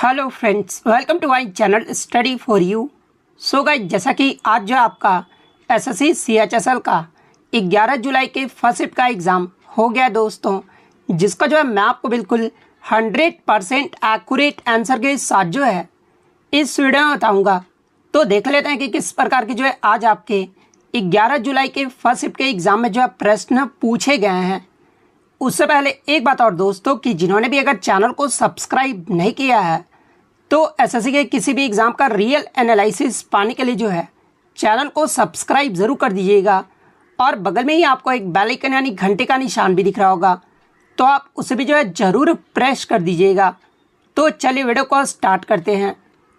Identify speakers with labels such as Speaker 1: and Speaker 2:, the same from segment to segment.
Speaker 1: Hello friends, welcome to my channel study for you. So guys, जैसा कि आज जो आपका एसएससी सीएचएसएल का 11 जुलाई के फर्स्ट शिफ्ट का एग्ज़ाम हो गया दोस्तों, जिसका जो है मैं आपको बिल्कुल 100% एक्यूरेट आंसर के साथ जो है इस वीडियो में बताऊंगा। तो देख लेते हैं कि किस प्रकार के जो है आज आपके 11 जुलाई के फर्स्ट शिफ्ट के एग्ज़ाम में जो है प्रश्न पूछे गए हैं। उससे पहले एक बात और दोस्तों कि जिन्होंने भी अगर चैनल को सब्सक्राइब नहीं किया है तो एसएससी के किसी भी एग्ज़ाम का रियल एनालिसिस पाने के लिए जो है चैनल को सब्सक्राइब ज़रूर कर दीजिएगा और बगल में ही आपको एक बेल आइकन यानी घंटे का निशान भी दिख रहा होगा, तो आप उसे भी जो है ज़रूर प्रेस कर दीजिएगा। तो चलिए वीडियो को स्टार्ट करते हैं।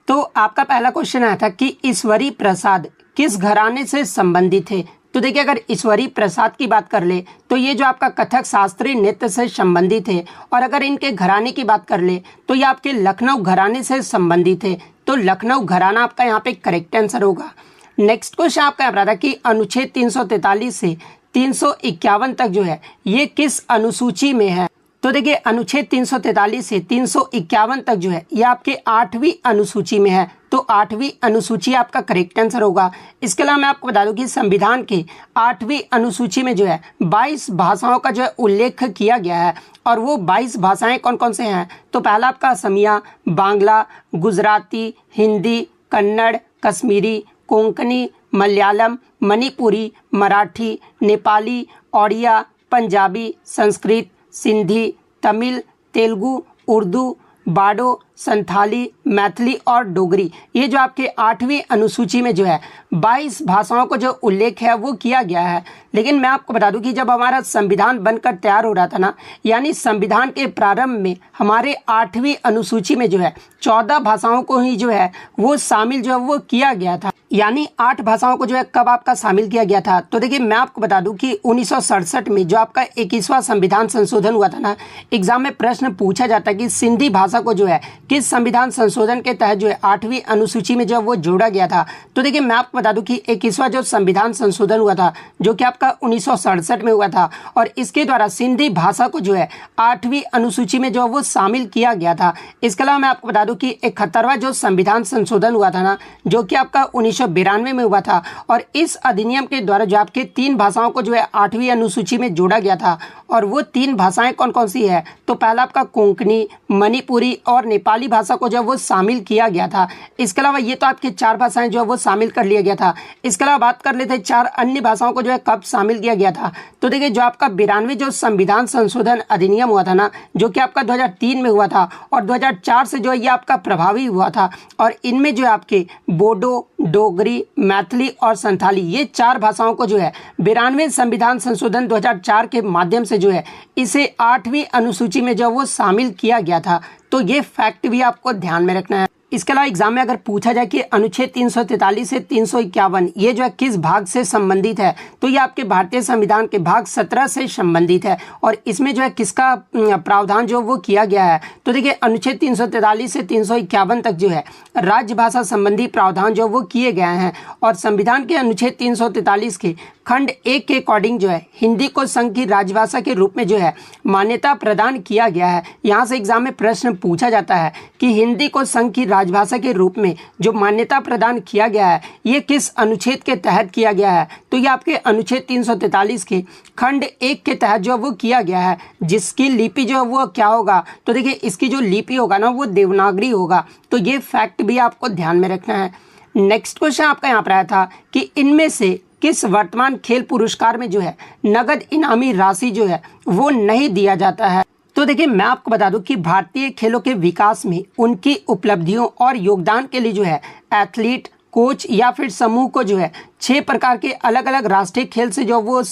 Speaker 1: तो आपका पहला क्वेश्चन आया था कि ईश्वरी प्रसाद किस घराने से संबंधित थे। तो देखिए, अगर ईश्वरी प्रसाद की बात कर ले तो ये जो आपका कथक शास्त्रीय नृत्य से संबंधित है, और अगर इनके घराने की बात कर ले तो ये आपके लखनऊ घराने से संबंधित है। तो लखनऊ घराना आपका यहाँ पे करेक्ट आंसर होगा। नेक्स्ट क्वेश्चन आपका यहाँ पर था कि अनुच्छेद 343 से 351 तक जो है ये किस अनुसूची में है। तो देखिए, अनुच्छेद 343 से 351 तक जो है ये आपके 8वीं अनुसूची में है। तो 8वीं अनुसूची आपका करेक्ट आंसर होगा। इसके अलावा मैं आपको बता दूं कि संविधान के 8वीं अनुसूची में जो है 22 भाषाओं का जो है उल्लेख किया गया है, और वो 22 भाषाएं कौन कौन से हैं। तो पहला आपका असमिया, बांग्ला, गुजराती, हिंदी, कन्नड़, कश्मीरी, कोंकणी, मलयालम, मणिपुरी, मराठी, नेपाली, ओडिया, पंजाबी, संस्कृत, सिंधी, तमिल, तेलुगु, उर्दू, बाडो, संथाली, मैथिली और डोगरी। ये जो आपके 8वीं अनुसूची में जो है 22 भाषाओं को जो उल्लेख है वो किया गया है। लेकिन मैं आपको बता दूं कि जब हमारा संविधान बनकर तैयार हो रहा था ना, यानी संविधान के प्रारंभ में हमारे 8वीं अनुसूची में जो है 14 भाषाओं को ही जो है वो शामिल जो है वो किया गया था। यानी 8 भाषाओं को जो है कब आपका शामिल किया गया था। तो देखिए, मैं आपको बता दूं कि 1967 में जो आपका 21वां संविधान संशोधन हुआ था ना, एग्जाम में प्रश्न पूछा जाता है कि सिंधी भाषा को जो है किस संविधान संशोधन के तहत जो है 8वीं अनुसूची में जो वो जोड़ा गया था। तो देखिए, मैं आपको बता दूं कि 21वां जो संविधान संशोधन हुआ था जो कि आपका 1967 में हुआ था, और इसके द्वारा सिंधी भाषा को जो है 8वीं अनुसूची में जो वो शामिल किया गया था। इसके अलावा मैं आपको बता दूं कि 71वां जो संविधान संशोधन हुआ था ना, जो कि आपका 1992 में हुआ था, और इस अधिनियम के द्वारा जो आपके 3 भाषाओं को जो है 8वीं अनुसूची में जोड़ा गया था। और वो 3 भाषाएं कौन कौन सी है। तो पहला आपका कोंकणी, मणिपुरी और नेपाली भाषा को जो वो शामिल किया गया था। इसके अलावा ये तो आपके 4 भाषाएं जो है वो शामिल कर लिया गया था। इसके अलावा बात कर लेते हैं 4 अन्य भाषाओं को जो है कब शामिल किया गया था। तो देखिए, जो आपका 92 जो संविधान संशोधन अधिनियम हुआ था ना, जो कि आपका 2003 में हुआ था, और 2004 से जो है ये आपका प्रभावी हुआ था, और इनमें जो है आपके बोडो, डोगरी, मैथिली और संथाली, ये 4 भाषाओं को जो है 92 संविधान संशोधन 2004 के माध्यम से जो है इसे 8वीं अनुसूची में जो वो शामिल किया गया था। तो ये फैक्ट भी आपको ध्यान में रखना है। इसके अलावा एग्जाम में अगर पूछा जाए कि अनुच्छेद 343 से 351 ये जो है किस भाग से संबंधित है, तो ये आपके भारतीय संविधान के भाग 17 से संबंधित है, और इसमें जो है किसका प्रावधान जो वो किया गया है। तो देखिए, अनुच्छेद 343 से 351 तक जो है राजभाषा संबंधी प्रावधान जो वो किए गए हैं, और संविधान के अनुच्छेद 343 के खंड 1 के अकॉर्डिंग जो है हिंदी को संघ की राजभाषा के रूप में जो है मान्यता प्रदान किया गया है। यहाँ से एग्जाम में प्रश्न पूछा जाता है कि हिंदी को संघ की राजभाषा के रूप में जो मान्यता प्रदान किया गया है ये किस अनुच्छेद के तहत किया गया है। तो ये आपके अनुच्छेद 343 के खंड 1 के तहत जो वो किया गया है, जिसकी लिपि जो है वो क्या होगा। तो देखिए, इसकी जो लिपि होगा ना वो देवनागरी होगा। तो ये फैक्ट भी आपको ध्यान में रखना है। नेक्स्ट क्वेश्चन आपका यहाँ पर आया था कि इनमें से किस वर्तमान खेल पुरस्कार में जो है नगद इनामी राशि जो है वो नहीं दिया जाता है। तो देखिए, मैं आपको बता दूं कि भारतीय खेलों के विकास में उनकी उपलब्धियों और योगदान के लिए जो है एथलीट, कोच या फिर समूह को जो है 6 प्रकार के अलग अलग राष्ट्रीय खेल से जो वो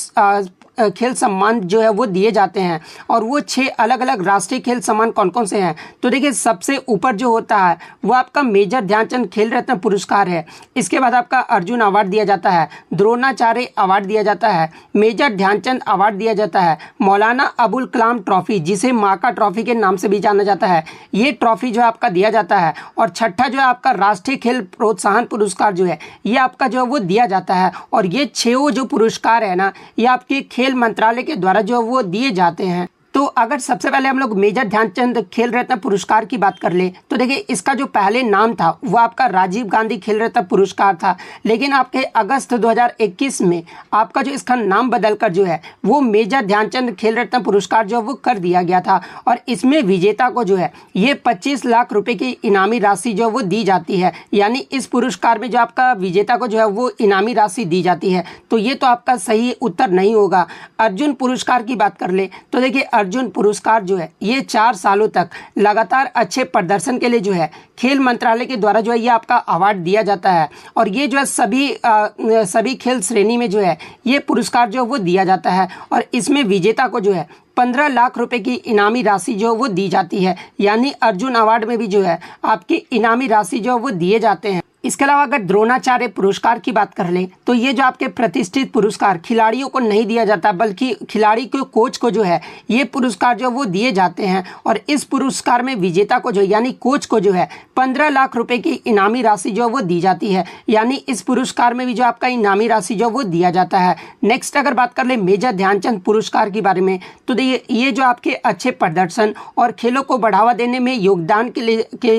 Speaker 1: खेल सम्मान जो है वो दिए जाते हैं, और वो 6 अलग अलग राष्ट्रीय खेल सम्मान कौन कौन से हैं। तो देखिए, सबसे ऊपर जो होता है वो आपका मेजर ध्यानचंद खेल रत्न पुरस्कार है। इसके बाद आपका अर्जुन अवार्ड दिया जाता है, द्रोणाचार्य अवार्ड दिया जाता है, मेजर ध्यानचंद अवार्ड दिया जाता है, मौलाना अबुल कलाम ट्रॉफी जिसे माका ट्रॉफी के नाम से भी जाना जाता है, ये ट्रॉफी जो है आपका दिया जाता है, और छठा जो है आपका राष्ट्रीय खेल प्रोत्साहन पुरस्कार जो है ये आपका जो है वो दिया जाता है। और ये 6 जो पुरस्कार है ना, ये आपके खेल मंत्रालय के द्वारा जो वो दिए जाते हैं। तो अगर सबसे पहले हम लोग मेजर ध्यानचंद खेल रत्न पुरस्कार की बात कर ले तो देखिए इसका जो पहले नाम था वो आपका राजीव गांधी खेल रत्न पुरस्कार था, लेकिन आपके अगस्त 2021 में आपका जो इसका नाम बदलकर जो है वो मेजर ध्यानचंद खेल रत्न पुरस्कार जो वो कर दिया गया था। और इसमें विजेता को जो है ये 25 लाख रुपए की इनामी राशि जो वो दी जाती है, यानी इस पुरस्कार में जो आपका विजेता को जो है वो इनामी राशि दी जाती है। तो ये तो आपका सही उत्तर नहीं होगा। अर्जुन पुरस्कार की बात कर ले तो देखिए अर्जुन पुरस्कार जो है ये 4 सालों तक लगातार अच्छे प्रदर्शन के लिए जो है खेल मंत्रालय के द्वारा जो है ये आपका अवार्ड दिया जाता है। और ये जो है सभी खेल श्रेणी में जो है ये पुरस्कार जो वो दिया जाता है। और इसमें विजेता को जो है 15 लाख रुपए की इनामी राशि जो वो दी जाती है, यानी अर्जुन अवार्ड में भी जो है आपकी इनामी राशि जो वो दिए जाते हैं। इसके अलावा अगर द्रोणाचार्य पुरस्कार की बात कर लें तो ये जो आपके प्रतिष्ठित पुरस्कार खिलाड़ियों को नहीं दिया जाता, बल्कि खिलाड़ी के कोच को जो है ये पुरस्कार जो वो दिए जाते हैं। और इस पुरस्कार में विजेता को जो यानी कोच को जो है 15 लाख रुपए की इनामी राशि जो वो दी जाती है, यानी इस पुरस्कार में भी जो आपका इनामी राशि जो वो दिया जाता है। नेक्स्ट अगर बात कर ले मेजर ध्यानचंद पुरस्कार के बारे में तो देखिए ये जो आपके अच्छे प्रदर्शन और खेलों को बढ़ावा देने में योगदान के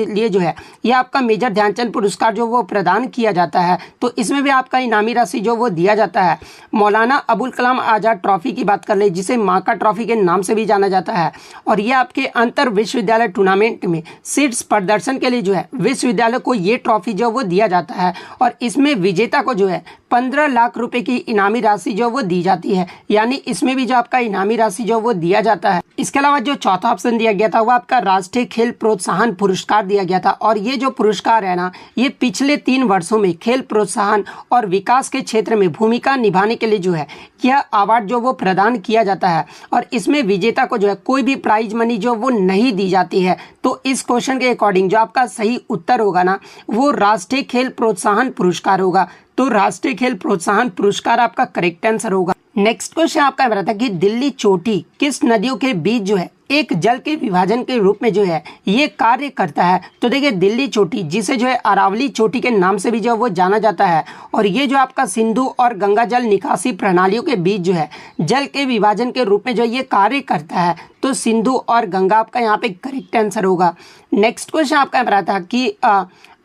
Speaker 1: लिए जो है ये आपका मेजर ध्यानचंद पुरस्कार जो वो प्रदान किया जाता है। तो इसमें भी आपका इनामी राशि जो वो दिया जाता है। मौलाना अबुल कलाम आजाद ट्रॉफी की बात कर ले जिसे माका ट्रॉफी के नाम से भी जाना जाता है, और ये आपके अंतर विश्वविद्यालय टूर्नामेंट में शीर्ष प्रदर्शन के लिए जो है विश्वविद्यालय को ये ट्रॉफी जो वो दिया जाता है। और इसमें विजेता को जो है 15 लाख रुपए की इनामी राशि जो वो दी जाती है, यानी इसमें भी जो आपका इनामी राशि जो वो दिया जाता है। इसके अलावा जो चौथा ऑप्शन दिया गया था वो आपका राष्ट्रीय खेल प्रोत्साहन पुरस्कार दिया गया था। और ये जो पुरस्कार है ना ये पिछले 3 वर्षों में खेल प्रोत्साहन और विकास के क्षेत्र में भूमिका निभाने के लिए जो है यह अवार्ड जो वो प्रदान किया जाता है। और इसमें विजेता को जो है कोई भी प्राइज मनी जो वो नहीं दी जाती है। तो इस क्वेश्चन के अकॉर्डिंग जो आपका सही उत्तर होगा ना वो राष्ट्रीय खेल प्रोत्साहन पुरस्कार होगा। तो राष्ट्रीय खेल प्रोत्साहन पुरस्कार आपका करेक्ट आंसर होगा। नेक्स्ट क्वेश्चन आपका बता था कि दिल्ली चोटी किस नदियों के बीच जो है एक जल के विभाजन के रूप में जो है ये कार्य करता है। तो देखिए दिल्ली चोटी जिसे जो है अरावली चोटी के नाम से भी जो वो जाना जाता है, और ये जो आपका सिंधु और गंगा जल निकासी प्रणालियों के बीच जो है जल के विभाजन के रूप में जो ये कार्य करता है। तो सिंधु और गंगा आपका यहाँ पे करेक्ट आंसर होगा। नेक्स्ट क्वेश्चन आपका बता था कि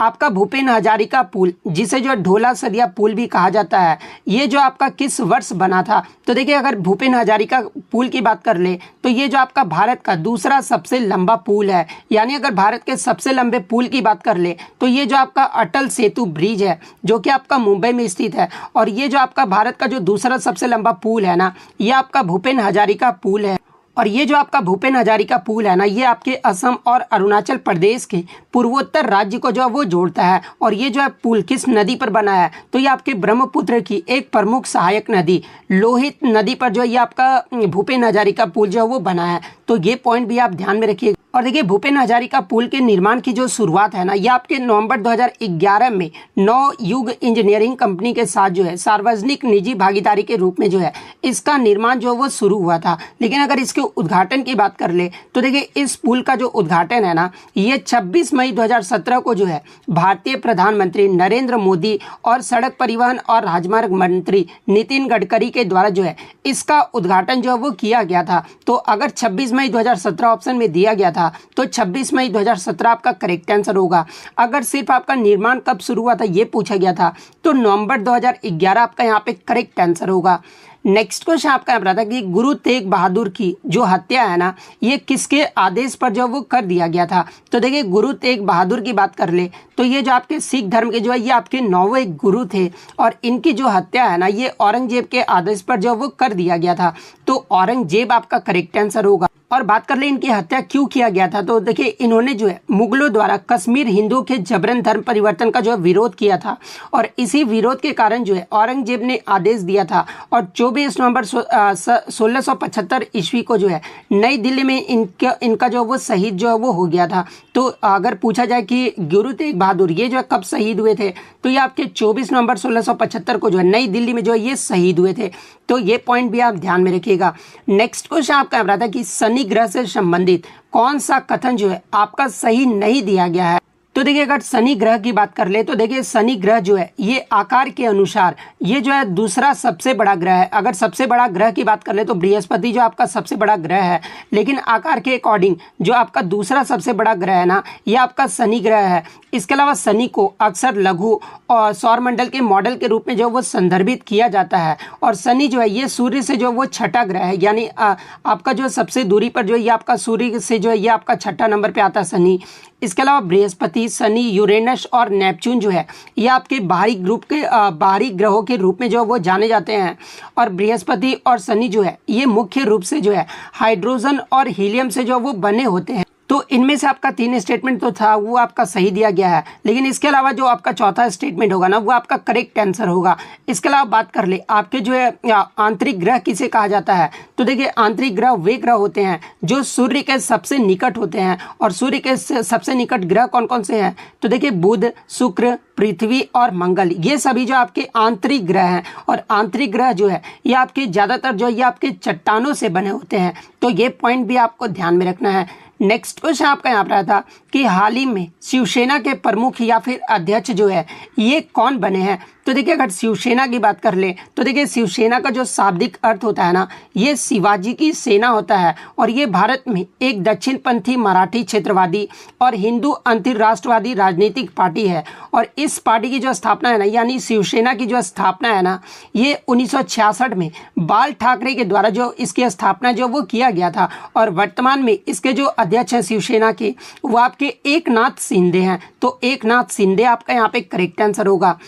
Speaker 1: आपका भूपेन हजारिका पुल जिसे जो ढोला सदिया पुल भी कहा जाता है ये जो आपका किस वर्ष बना था। तो देखिए अगर भूपेन हजारिका पुल की बात कर ले तो ये जो आपका भारत का दूसरा सबसे लंबा पुल है, यानी अगर भारत के सबसे लंबे पुल की बात कर ले तो ये जो आपका अटल सेतु ब्रिज है जो कि आपका मुंबई में स्थित है। और ये जो आपका भारत का जो दूसरा सबसे लंबा पुल है ना ये आपका भूपेन हजारिका पुल है। और ये जो आपका भूपेन हजारिका पुल है ना ये आपके असम और अरुणाचल प्रदेश के पूर्वोत्तर राज्य को जो वो जोड़ता है। और ये जो है पुल किस नदी पर बना है तो ये आपके ब्रह्मपुत्र की एक प्रमुख सहायक नदी लोहित नदी पर जो ये आपका भूपेन हजारिका पुल जो वो बना है। तो ये पॉइंट भी आप ध्यान में रखिए। और देखिए भूपेन हजारिका पुल के निर्माण की जो शुरुआत है ना ये आपके नवंबर 2011 में नौ युग इंजीनियरिंग कंपनी के साथ जो है सार्वजनिक निजी भागीदारी के रूप में जो है इसका निर्माण जो वो शुरू हुआ था। लेकिन अगर इसके उद्घाटन की बात कर ले तो देखिए इस पुल का जो उद्घाटन है ना ये 26 मई 2017 को जो है भारतीय प्रधानमंत्री नरेंद्र मोदी और सड़क परिवहन और राजमार्ग मंत्री नितिन गडकरी के द्वारा जो है इसका उद्घाटन जो वो किया गया था। तो अगर 26 मई 2017 ऑप्शन में दिया गया था तो 26 मई 2017 आपका करेक्ट आंसर होगा। अगर सिर्फ आपका निर्माण कब शुरू हुआ था ये पूछा गया था तो नवंबर 2011 आपका यहाँ पे करेक्ट आंसर होगा। नेक्स्ट क्वेश्चन आपका बता था कि गुरु तेग बहादुर की जो हत्या है ना ये किसके आदेश पर जो वो कर दिया गया था। तो देखिए गुरु तेग बहादुर की बात कर ले तो ये जो आपके सिख धर्म के जो है ये आपके 9वें गुरु थे, और इनकी जो हत्या है ना ये औरंगजेब के आदेश पर जो वो कर दिया गया था। तो औरंगजेब आपका करेक्ट आंसर होगा। और बात कर ले इनकी हत्या क्यों किया गया था तो देखिए इन्होंने जो है मुगलों द्वारा कश्मीर हिंदुओं के जबरन धर्म परिवर्तन का जो है विरोध किया था, और इसी विरोध के कारण जो है औरंगजेब ने आदेश दिया था। और 24 नवंबर 1675 ईस्वी को जो है नई दिल्ली में इनका जो वो शहीद जो है वो हो गया था। तो अगर पूछा जाए कि गुरु तेग बहादुर ये जो है कब शहीद हुए थे तो ये आपके 24 नवंबर 1675 को जो है नई दिल्ली में जो है ये शहीद हुए थे। तो ये पॉइंट भी आप ध्यान में रखिएगा। नेक्स्ट क्वेश्चन आपका बता था कि शनि ग्रह से संबंधित कौन सा कथन जो है आपका सही नहीं दिया गया है। तो तो देखिए अगर शनि ग्रह की बात कर ले तो देखिए शनि ग्रह जो है ये आकार के अनुसार ये जो है दूसरा सबसे बड़ा ग्रह है। अगर सबसे बड़ा ग्रह की बात कर ले तो बृहस्पति जो आपका सबसे बड़ा ग्रह है, लेकिन आकार के अकॉर्डिंग जो आपका दूसरा सबसे बड़ा ग्रह है ना, ये आपका शनि ग्रह है। इसके अलावा शनि को अक्सर लघु और सौरमंडल के मॉडल के रूप में जो वो संदर्भित किया जाता है। और शनि जो है ये सूर्य से जो वो छठा ग्रह है, यानी आपका जो सबसे दूरी पर जो ये आपका सूर्य से जो है ये आपका छठा नंबर पे आता है शनि। इसके अलावा बृहस्पति, शनि, यूरेनस और नेपच्यून जो है ये आपके बाहरी ग्रहों के रूप में जो वो जाने जाते हैं। और बृहस्पति और शनि जो है ये मुख्य रूप से जो है हाइड्रोजन और हीलियम से जो वो बने होते हैं। तो इनमें से आपका 3 स्टेटमेंट तो था वो आपका सही दिया गया है, लेकिन इसके अलावा जो आपका चौथा स्टेटमेंट होगा ना वो आपका करेक्ट आंसर होगा। इसके अलावा बात कर ले आपके जो है आंतरिक ग्रह किसे कहा जाता है, तो देखिए आंतरिक ग्रह वे ग्रह होते हैं जो सूर्य के सबसे निकट होते हैं। और सूर्य के सबसे निकट ग्रह कौन कौन से हैं, तो देखिए बुध, शुक्र, पृथ्वी और मंगल, ये सभी जो आपके आंतरिक ग्रह हैं। और आंतरिक ग्रह जो है ये आपके ज़्यादातर जो ये आपके चट्टानों से बने होते हैं। तो ये पॉइंट भी आपको ध्यान में रखना है। नेक्स्ट क्वेश्चन आपका यहाँ पर आया था कि हाल ही में शिवसेना के प्रमुख या फिर अध्यक्ष जो है ये कौन बने हैं। तो देखिए अगर शिवसेना की बात कर ले तो देखिए शिवसेना का जो शाब्दिक अर्थ होता है ना, ये शिवाजी की सेना होता है। और ये भारत में एक दक्षिणपंथी मराठी क्षेत्रवादी और हिंदू अंतर्राष्ट्रवादी राजनीतिक पार्टी है। और इस पार्टी की जो स्थापना है ना, यानी शिवसेना की जो स्थापना है ना, ये 1966 में बाल ठाकरे के द्वारा जो इसकी स्थापना जो वो किया गया था। और वर्तमान में इसके जो अध्यक्ष हैं शिवसेना के वो आपके एकनाथ शिंदे हैं। तो एकनाथ शिंदे आपका यहाँ पे करेक्ट आंसर होगा।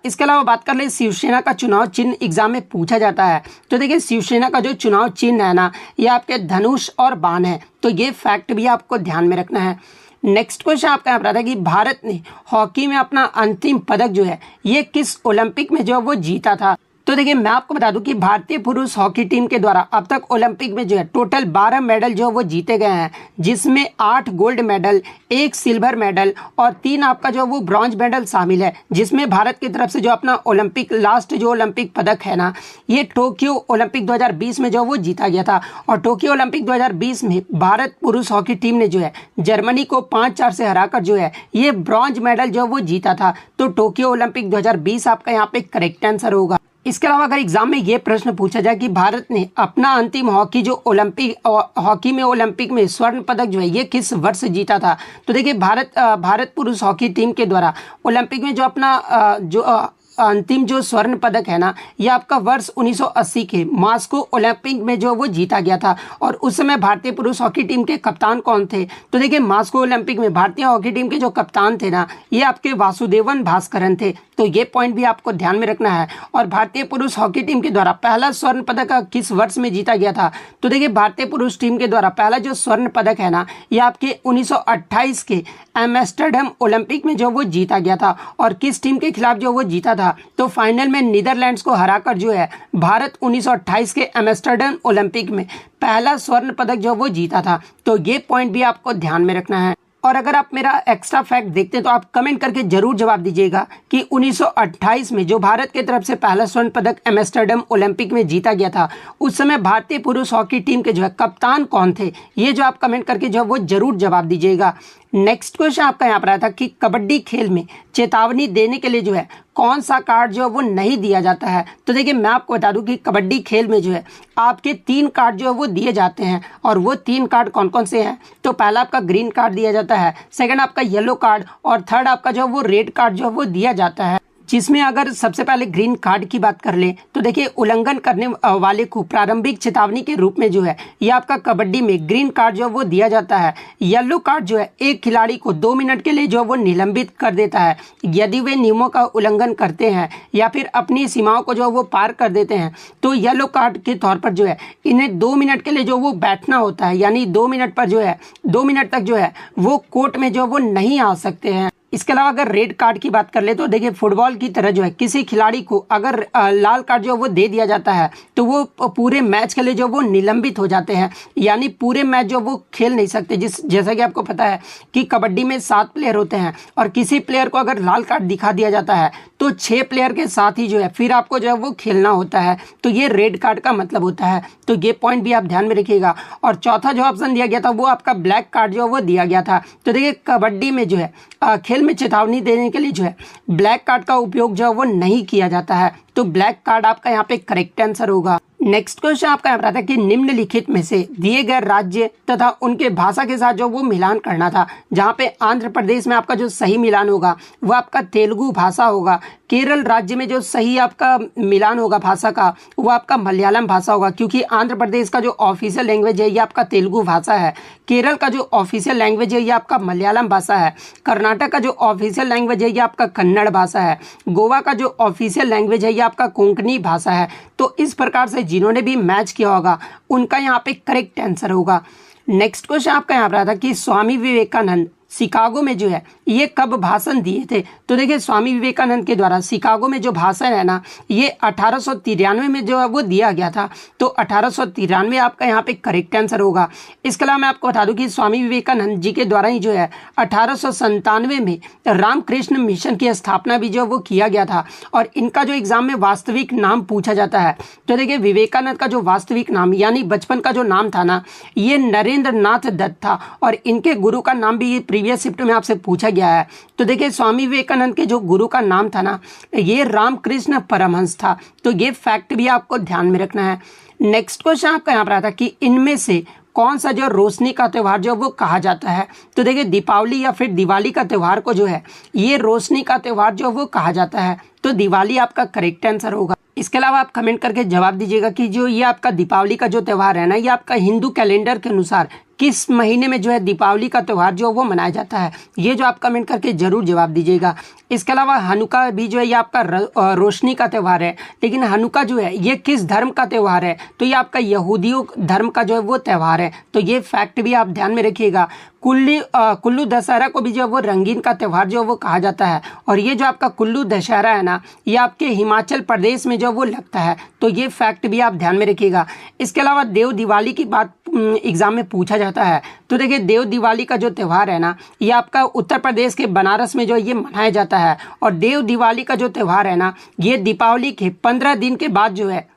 Speaker 1: इसके अलावा बात कर ले शिवसेना का चुनाव चिन्ह एग्जाम में पूछा जाता है। तो देखिए शिवसेना का जो चुनाव चिन्ह है ना, ये आपके धनुष और बाण है। तो ये फैक्ट भी आपको ध्यान में रखना है। नेक्स्ट क्वेश्चन आपका यहाँ पर आता है कि भारत ने हॉकी में अपना अंतिम पदक जो है ये किस ओलंपिक में जो वो जीता था। तो देखिए मैं आपको बता दूं कि भारतीय पुरुष हॉकी टीम के द्वारा अब तक ओलंपिक में जो है टोटल 12 मेडल जो वो जीते गए हैं, जिसमें 8 गोल्ड मेडल, 1 सिल्वर मेडल और 3 आपका जो वो ब्रॉन्ज मेडल शामिल है। जिसमें भारत की तरफ से जो अपना ओलंपिक लास्ट जो ओलंपिक पदक है ना, ये टोक्यो ओलंपिक 2020 में जो वो जीता गया था। और टोक्यो ओलंपिक 2020 में भारत पुरुष हॉकी टीम ने जो है जर्मनी को 5-4 से हराकर जो है ये ब्रॉन्ज मेडल जो वो जीता था। तो टोक्यो ओलंपिक 2020 आपका यहाँ पे करेक्ट आंसर होगा। इसके अलावा अगर एग्जाम में ये प्रश्न पूछा जाए कि भारत ने अपना अंतिम हॉकी में ओलंपिक में स्वर्ण पदक जो है ये किस वर्ष जीता था। तो देखिए भारत पुरुष हॉकी टीम के द्वारा ओलंपिक में जो अपना अंतिम जो स्वर्ण पदक है ना, ये आपका वर्ष 1980 के मॉस्को ओलंपिक में जो वो जीता गया था। और उस समय भारतीय पुरुष हॉकी टीम के कप्तान कौन थे, तो देखिए मॉस्को ओलंपिक में भारतीय हॉकी टीम के जो कप्तान थे ना, ये आपके वासुदेवन भास्करन थे। तो ये पॉइंट भी आपको ध्यान में रखना है। और भारतीय पुरुष हॉकी टीम के द्वारा पहला स्वर्ण पदक किस वर्ष में जीता गया था, तो देखिए भारतीय पुरुष टीम के द्वारा पहला जो स्वर्ण पदक है ना, ये आपके 1928 के एम्स्टर्डम ओलंपिक में जो वो जीता गया था। और किस टीम के खिलाफ जो वो जीता था, तो फाइनल में नीदरलैंड्स को हराकर जो है भारत 1928 के एम्स्टर्डम ओलंपिक में पहला स्वर्ण पदक जो वो जीता था। तो ये पॉइंट भी आपको ध्यान में रखना है। और अगर आप मेरा एक्स्ट्रा फैक्ट देखते हैं तो आप कमेंट करके जरूर जवाब दीजिएगा कि 1928 में जो भारत की तरफ से पहला स्वर्ण पदक एम्स्टर्डम ओलंपिक में जीता गया था, उस समय भारतीय पुरुष हॉकी टीम के जो है कप्तान कौन थे, ये जो आप कमेंट करके जो है वो जरूर जवाब दीजिएगा। नेक्स्ट क्वेश्चन आपका यहाँ पर आया था कि कबड्डी खेल में चेतावनी देने के लिए जो है कौन सा कार्ड जो है वो नहीं दिया जाता है। तो देखिए मैं आपको बता दूं कि कबड्डी खेल में जो है आपके 3 कार्ड जो है वो दिए जाते हैं। और वो 3 कार्ड कौन कौन से हैं, तो पहला आपका ग्रीन कार्ड दिया जाता है, सेकंड आपका येलो कार्ड और थर्ड आपका जो है वो रेड कार्ड जो है वो दिया जाता है। जिसमें अगर सबसे पहले ग्रीन कार्ड की बात कर ले तो देखिए उल्लंघन करने वाले को प्रारंभिक चेतावनी के रूप में जो है ये आपका कबड्डी में ग्रीन कार्ड जो है वो दिया जाता है। येलो कार्ड जो है एक खिलाड़ी को 2 मिनट के लिए जो वो निलंबित कर देता है यदि वे नियमों का उल्लंघन करते हैं या फिर अपनी सीमाओं को जो वो पार कर देते हैं। तो येलो कार्ड के तौर पर जो है इन्हें 2 मिनट के लिए जो वो बैठना होता है, यानी 2 मिनट पर जो है 2 मिनट तक जो है वो कोर्ट में जो वो नहीं आ सकते हैं। इसके अलावा अगर रेड कार्ड की बात कर ले तो देखिए फुटबॉल की तरह जो है किसी खिलाड़ी को अगर लाल कार्ड जो वो दे दिया जाता है तो वो पूरे मैच के लिए जो वो निलंबित हो जाते हैं, यानी पूरे मैच जो वो खेल नहीं सकते। जैसा कि आपको पता है कि कबड्डी में 7 प्लेयर होते हैं और किसी प्लेयर को अगर लाल कार्ड दिखा दिया जाता है तो 6 प्लेयर के साथ ही जो है फिर आपको जो है वो खेलना होता है, तो ये रेड कार्ड का मतलब होता है। तो ये पॉइंट भी आप ध्यान में रखिएगा। और चौथा जो ऑप्शन दिया गया था वो आपका ब्लैक कार्ड जो वो दिया गया था। तो देखिए कबड्डी में जो है खेल में चेतावनी देने के लिए जो है ब्लैक कार्ड का उपयोग जो है वो नहीं किया जाता है, तो ब्लैक कार्ड आपका यहाँ पे करेक्ट आंसर होगा। नेक्स्ट क्वेश्चन आपका यहाँ पर आता है कि निम्नलिखित में से दिए गए राज्य तथा उनके भाषा के साथ जो वो मिलान करना था, जहाँ पे आंध्र प्रदेश में आपका जो सही मिलान होगा वो आपका तेलुगु भाषा होगा। केरल राज्य में जो सही आपका मिलान होगा भाषा का वो आपका मलयालम भाषा होगा, क्योंकि आंध्र प्रदेश का जो ऑफिशियल लैंग्वेज है ये आपका तेलुगु भाषा है। केरल का जो ऑफिशियल लैंग्वेज है ये आपका मलयालम भाषा है। कर्नाटक का जो ऑफिशियल लैंग्वेज है ये आपका कन्नड़ भाषा है। गोवा का जो ऑफिशियल लैंग्वेज है ये आपका कोंकणी भाषा है। तो इस प्रकार से जिन्होंने भी मैच किया होगा उनका यहाँ पे करेक्ट आंसर होगा। नेक्स्ट क्वेश्चन आपका यहाँ पर आता है कि स्वामी विवेकानंद शिकागो में जो है ये कब भाषण दिए थे। तो देखिए स्वामी विवेकानंद के द्वारा शिकागो में जो भाषण है ना ये 1893 में जो है वो दिया गया था। तो 1893 आपका यहाँ पे करेक्ट आंसर होगा। इसके अलावा मैं आपको बता दूं कि स्वामी विवेकानंद जी के द्वारा ही जो है 1897 में रामकृष्ण मिशन की स्थापना भी जो वो किया गया था। और इनका जो एग्जाम में वास्तविक नाम पूछा जाता है तो देखिए विवेकानंद का जो वास्तविक नाम यानी बचपन का जो नाम था ना ये नरेंद्र नाथ दत्त था और इनके गुरु का नाम भी प्रीवियस शिफ्ट में आपसे पूछा गया है। तो देखिए स्वामी विवेकानंद के जो गुरु का नाम था ना ये रामकृष्ण परमहंस था। तो ये फैक्ट भी आपको ध्यान में रखना है। नेक्स्ट क्वेश्चन आपका यहाँ पर आता है कि इनमें से कौन सा जो रोशनी का त्यौहार जो वो कहा जाता है। तो देखिए दीपावली या फिर दिवाली का त्यौहार को जो है ये रोशनी का त्यौहार जो वो कहा जाता है। तो दिवाली आपका करेक्ट आंसर होगा। इसके अलावा आप कमेंट करके जवाब दीजिएगा कि जो ये आपका दीपावली का जो त्यौहार है ना ये आपका हिंदू कैलेंडर के अनुसार किस महीने में जो है दीपावली का त्यौहार जो वो मनाया जाता है। ये जो आप कमेंट करके जरूर जवाब दीजिएगा। इसके अलावा हनुका भी जो है ये आपका रोशनी का त्यौहार है, लेकिन हनुका जो है ये किस धर्म का त्यौहार है। तो ये आपका यहूदियों धर्म का जो है वो त्यौहार है। तो ये फैक्ट भी आप ध्यान में रखिएगा। कुल्लू दशहरा को भी जो है वो रंगीन का त्यौहार जो वो कहा जाता है। और ये जो आपका कुल्लू दशहरा है ना ये आपके हिमाचल प्रदेश में जो वो लगता है। तो ये फैक्ट भी आप ध्यान में रखिएगा। इसके अलावा देव दिवाली की बात एग्जाम में पूछा जाता है। तो देखिए देव दिवाली का जो त्यौहार है ना ये आपका उत्तर प्रदेश के बनारस में जो ये मनाया जाता है। और देव दिवाली का जो त्यौहार है ना ये दीपावली के 15 दिन के बाद जो है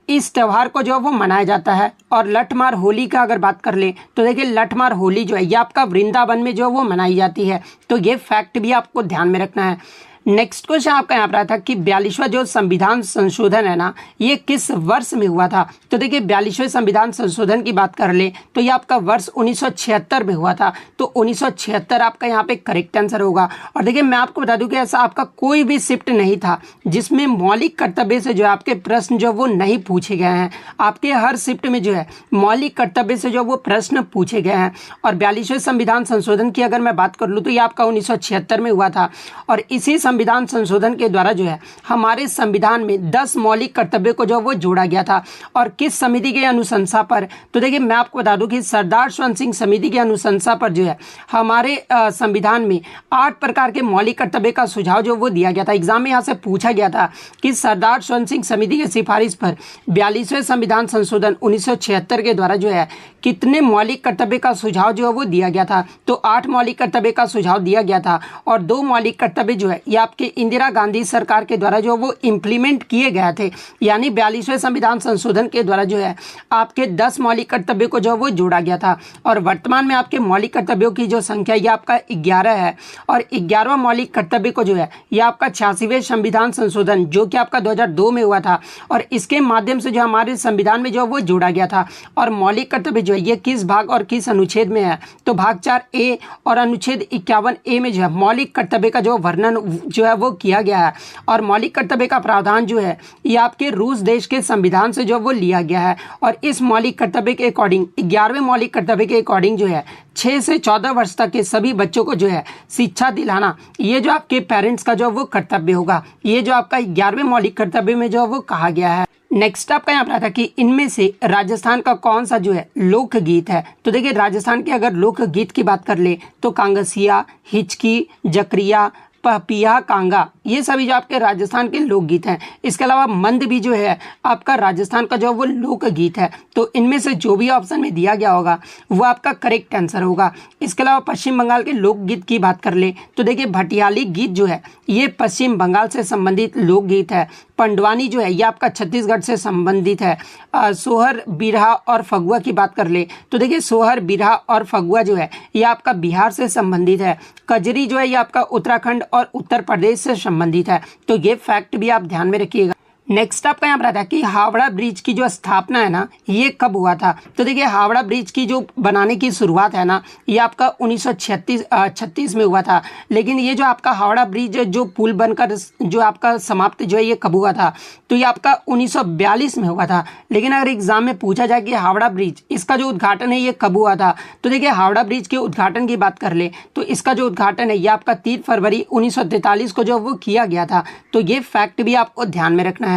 Speaker 1: इस त्यौहार को जो वो मनाया जाता है। और लठमार होली का अगर बात कर ले तो देखिए लठमार होली जो है ये आपका वृंदावन में जो वो मनाई जाती है। तो ये फैक्ट भी आपको ध्यान में रखना है। नेक्स्ट क्वेश्चन आपका यहाँ पर आता है कि 42वां जो संविधान संशोधन है ना ये किस वर्ष में हुआ था। तो देखिए 42वें संविधान संशोधन की बात कर ले तो ये आपका वर्ष 1976 में हुआ था। तो 1976 आपका यहाँ पे करेक्ट आंसर होगा। और देखिए मैं आपको बता दूं कि ऐसा आपका कोई भी शिफ्ट नहीं था जिसमें मौलिक कर्तव्य से जो है आपके प्रश्न जो वो नहीं पूछे गए हैं। आपके हर शिफ्ट में जो है मौलिक कर्तव्य से जो वो प्रश्न पूछे गए हैं। और 42वें संविधान संशोधन की अगर मैं बात कर लूँ तो ये आपका 1976 में हुआ था। और इसी संविधान संशोधन के द्वारा जो है हमारे संविधान में 10 मौलिक कर्तव्य को जो वो जोड़ा गया था। और किस समिति के अनुशंसा पर। तो देखिए मैं आपको बता दूं कि सरदार स्वर्ण सिंह समिति की अनुशंसा पर जो है हमारे संविधान में 8 प्रकार के मौलिक कर्तव्य का सुझाव जो वो दिया गया था। एग्जाम में यहाँ से पूछा गया था कि सरदार स्वर्ण सिंह समिति की सिफारिश पर 42वें संविधान संशोधन 1976 के द्वारा जो है कितने मौलिक कर्तव्य का सुझाव जो है वो दिया गया था। तो 8 मौलिक कर्तव्य का सुझाव दिया गया था। और 2 मौलिक कर्तव्य जो है आपके इंदिरा गांधी सरकार के द्वारा जो वो इम्प्लीमेंट किए गए थे। यानी 42वें संविधान संशोधन के द्वारा जो है आपके 10 मौलिक कर्तव्य को जो वो जोड़ा गया था। और वर्तमान में आपके मौलिक कर्तव्यों की जो संख्या ये आपका 11 है। और 11वां मौलिक कर्तव्य को जो है ये आपका 86वें संविधान संशोधन जो कि आपका 2002 में हुआ था। और इसके माध्यम से जो हमारे संविधान में जो वो जोड़ा गया था। और मौलिक कर्तव्य जो है ये किस भाग और किस अनुच्छेद में है। तो भाग 4A और अनुच्छेद 51A में जो है मौलिक कर्तव्य का जो वर्णन जो है वो किया गया है। और मौलिक कर्तव्य का प्रावधान जो है ये आपके रूस देश के संविधान से जो वो लिया गया है। और इस मौलिक कर्तव्य के अकॉर्डिंग 11वें मौलिक कर्तव्य के अकॉर्डिंग जो है 6 से 14 वर्ष तक के सभी बच्चों को जो है शिक्षा दिलाना ये जो आपके पेरेंट्स का जो वो कर्तव्य होगा। ये जो आपका 11वें मौलिक कर्तव्य में जो वो कहा गया है। नेक्स्ट आपका यहाँ पर आता कि इनमें से राजस्थान का कौन सा जो है लोकगीत है। तो देखिए राजस्थान के अगर लोकगीत की बात कर ले तो कांगसिया, हिचकी, जकरिया, पपिया, कांगा, ये सभी जो आपके राजस्थान के लोकगीत हैं। इसके अलावा मंद भी जो है आपका राजस्थान का जो वो लोकगीत है। तो इनमें से जो भी ऑप्शन में दिया गया होगा वो आपका करेक्ट आंसर होगा। इसके अलावा पश्चिम बंगाल के लोकगीत की बात कर ले तो देखिए भटियाली गीत जो है ये पश्चिम बंगाल से संबंधित लोकगीत है। पंडवानी जो है ये आपका छत्तीसगढ़ से संबंधित है। सोहर, बिरहा और फगुआ की बात कर ले तो देखिए सोहर, बिरहा और फगुआ जो है ये आपका बिहार से संबंधित है। कजरी जो है ये आपका उत्तराखंड और उत्तर प्रदेश से संबंधित है। तो ये फैक्ट भी आप ध्यान में रखिएगा। नेक्स्ट आपका यहाँ पर आता है कि हावड़ा ब्रिज की जो स्थापना है ना ये कब हुआ था। तो देखिए हावड़ा ब्रिज की जो बनाने की शुरुआत है ना ये आपका 1936 में हुआ था। लेकिन ये जो आपका हावड़ा ब्रिज जो पुल बनकर जो आपका समाप्त जो है ये कब हुआ था तो ये आपका 1942 में हुआ था। लेकिन अगर एग्जाम में पूछा जाए कि हावड़ा ब्रिज इसका जो उद्घाटन है ये कब हुआ था तो देखिए हावड़ा ब्रिज के उद्घाटन की बात कर ले तो इसका जो उद्घाटन है ये आपका 3 फरवरी 1943 को जो वो किया गया था। तो ये फैक्ट भी आपको ध्यान में रखना है।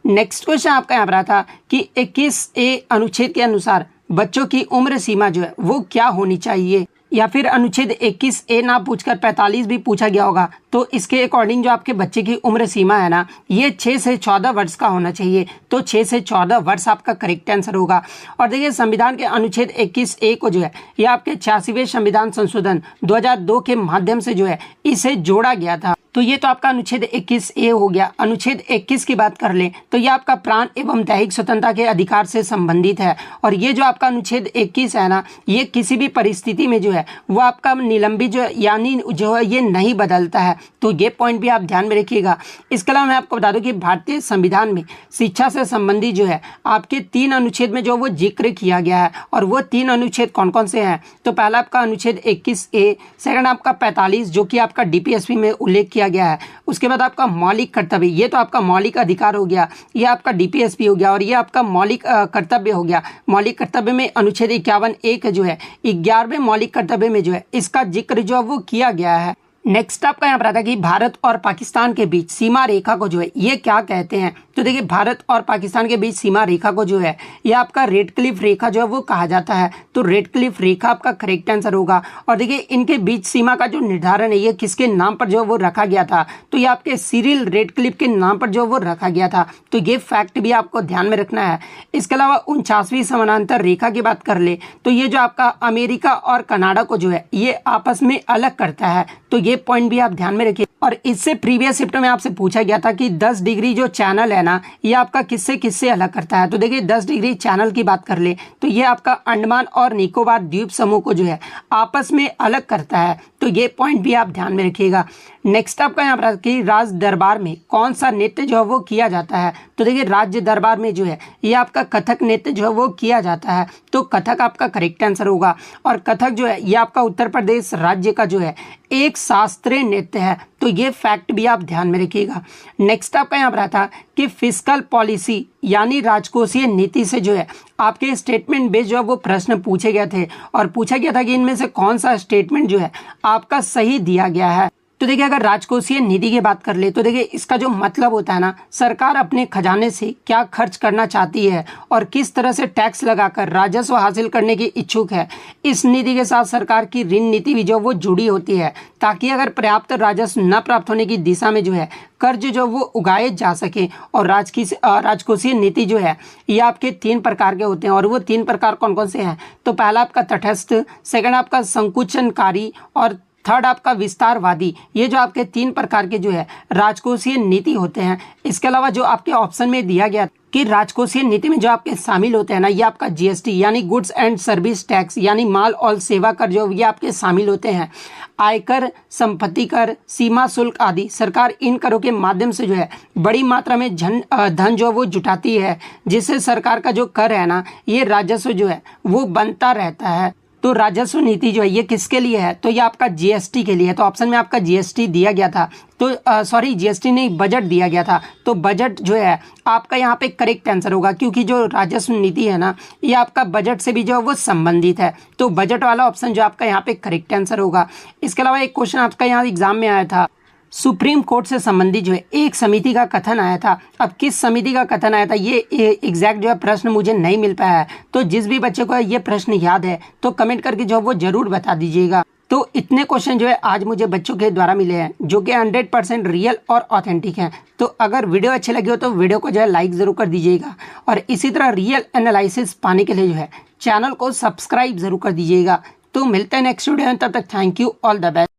Speaker 1: नेक्स्ट क्वेश्चन आपका यहाँ पर आता कि 21A अनुच्छेद के अनुसार बच्चों की उम्र सीमा जो है वो क्या होनी चाहिए, या फिर अनुच्छेद 21A ना पूछकर 45 भी पूछा गया होगा तो इसके अकॉर्डिंग जो आपके बच्चे की उम्र सीमा है ना ये 6 से 14 वर्ष का होना चाहिए। तो 6 से 14 वर्ष आपका करेक्ट आंसर होगा। और देखिए संविधान के अनुच्छेद 21A को जो है ये आपके 86वें संविधान संशोधन 2002 के माध्यम से जो है इसे जोड़ा गया था। तो ये तो आपका अनुच्छेद 21A हो गया। अनुच्छेद 21 की बात कर ले तो ये आपका प्राण एवं दैहिक स्वतंत्रता के अधिकार से संबंधित है। और ये जो आपका अनुच्छेद 21 है ना ये किसी भी परिस्थिति में जो है वो आपका निलंबित जो यानी जो है ये नहीं बदलता है। तो ये पॉइंट भी आप ध्यान में रखिएगा। इसके अलावा मैं आपको बता दूं कि भारतीय संविधान में शिक्षा से संबंधित जो है आपके 3 अनुच्छेद में जो वो जिक्र किया गया है। और वो 3 अनुच्छेद कौन कौन से हैं तो पहला आपका अनुच्छेद 21A, सेकंड आपका 45 जो कि आपका DPSP में उल्लेख किया गया है। उसके बाद आपका मौलिक कर्तव्य, ये तो आपका मौलिक अधिकार हो गया, ये आपका DPSP हो गया। और ये आपका मौलिक कर्तव्य हो गया। मौलिक कर्तव्य में अनुच्छेद 51A जो है 11वें मौलिक कर्तव्य में जो है इसका जिक्र जो है वो किया गया है। नेक्स्ट आपका यहाँ पर आता है कि भारत और पाकिस्तान के बीच सीमा रेखा को जो है ये क्या कहते हैं। तो देखिए भारत और पाकिस्तान के बीच सीमा रेखा को जो है ये आपका रेड क्लिफ रेखा जो है वो कहा जाता है। तो रेड क्लिफ रेखा आपका करेक्ट आंसर होगा। और देखिए इनके बीच सीमा का जो निर्धारण है ये किसके नाम पर जो है वो रखा गया था तो ये आपके सिरिल रेड क्लिफ के नाम पर जो वो रखा गया था। तो ये फैक्ट भी आपको ध्यान में रखना है। इसके अलावा 49वीं समानांतर रेखा की बात कर ले तो ये जो आपका अमेरिका और कनाडा को जो है ये आपस में अलग करता है। तो ये पॉइंट भी आप ध्यान में रखिए। और इससे प्रीवियस शिफ्ट में आपसे पूछा गया था कि 10 डिग्री जो चैनल है ना ये आपका किससे किससे अलग करता है। तो देखिए 10 डिग्री चैनल की बात कर ले तो ये आपका अंडमान और निकोबार द्वीप समूह को जो है आपस में अलग करता है। तो ये पॉइंट भी आप ध्यान में रखिएगा। नेक्स्ट आपका यहाँ पर कि राज दरबार में कौन सा नृत्य जो है वो किया जाता है। तो देखिए राज्य दरबार में जो है ये आपका कथक नृत्य जो है वो किया जाता है। तो कथक आपका करेक्ट आंसर होगा। और कथक जो है ये आपका उत्तर प्रदेश राज्य का जो है एक शास्त्रीय नृत्य है। तो ये फैक्ट भी आप ध्यान में रखिएगा। नेक्स्ट आपका यहाँ पर आता कि फिस्कल पॉलिसी यानी राजकोषीय नीति से जो है आपके स्टेटमेंट बेस्ड जो है वो प्रश्न पूछे गए थे। और पूछा गया था कि इनमें से कौन सा स्टेटमेंट जो है आपका सही दिया गया है। तो देखिए अगर राजकोषीय निधि की बात कर ले तो देखिए इसका जो मतलब होता है ना सरकार अपने खजाने से क्या खर्च करना चाहती है और किस तरह से टैक्स लगाकर राजस्व हासिल करने की इच्छुक है। इस निधि के साथ सरकार की ऋण नीति भी जो वो जुड़ी होती है ताकि अगर पर्याप्त राजस्व न प्राप्त होने की दिशा में जो है कर्ज जो वो उगाए जा सके। और राजकोषीय नीति जो है ये आपके 3 प्रकार के होते हैं। और वो 3 प्रकार कौन कौन से हैं तो पहला आपका तटस्थ, सेकंड आपका संकुचनकारी और थर्ड आपका विस्तारवादी। ये जो आपके 3 प्रकार के जो है राजकोषीय नीति होते हैं। इसके अलावा जो आपके ऑप्शन में दिया गया कि राजकोषीय नीति में जो आपके शामिल होते हैं ना ये आपका GST यानी गुड्स एंड सर्विस टैक्स यानी माल और सेवा कर जो ये आपके शामिल होते हैं। आयकर, संपत्ति कर, सीमा शुल्क आदि सरकार इन करों के माध्यम से जो है बड़ी मात्रा में धन जो वो जुटाती है जिससे सरकार का जो कर है ना ये राजस्व जो है वो बनता रहता है। तो राजस्व नीति जो है ये किसके लिए है तो ये आपका GST के लिए है। तो ऑप्शन में आपका GST दिया गया था। तो सॉरी GST नहीं बजट दिया गया था। तो बजट जो है आपका यहाँ पे करेक्ट आंसर होगा क्योंकि जो राजस्व नीति है ना ये आपका बजट से भी जो है वो संबंधित है। तो बजट वाला ऑप्शन जो आपका यहाँ पे करेक्ट आंसर होगा। इसके अलावा एक क्वेश्चन आपका यहाँ एग्जाम में आया था सुप्रीम कोर्ट से संबंधित जो है एक समिति का कथन आया था। अब किस समिति का कथन आया था ये एग्जैक्ट जो है प्रश्न मुझे नहीं मिल पाया है, तो जिस भी बच्चे को ये प्रश्न याद है तो कमेंट करके जो वो जरूर बता दीजिएगा। तो इतने क्वेश्चन जो है आज मुझे बच्चों के द्वारा मिले हैं जो कि 100% रियल और ऑथेंटिक हैं। तो अगर वीडियो अच्छी लगी हो तो वीडियो को जो है लाइक ज़रूर कर दीजिएगा और इसी तरह रियल एनालिसिस पाने के लिए जो है चैनल को सब्सक्राइब ज़रूर कर दीजिएगा। तो मिलते हैं नेक्स्ट वीडियो में, तब तक thank you, all the best.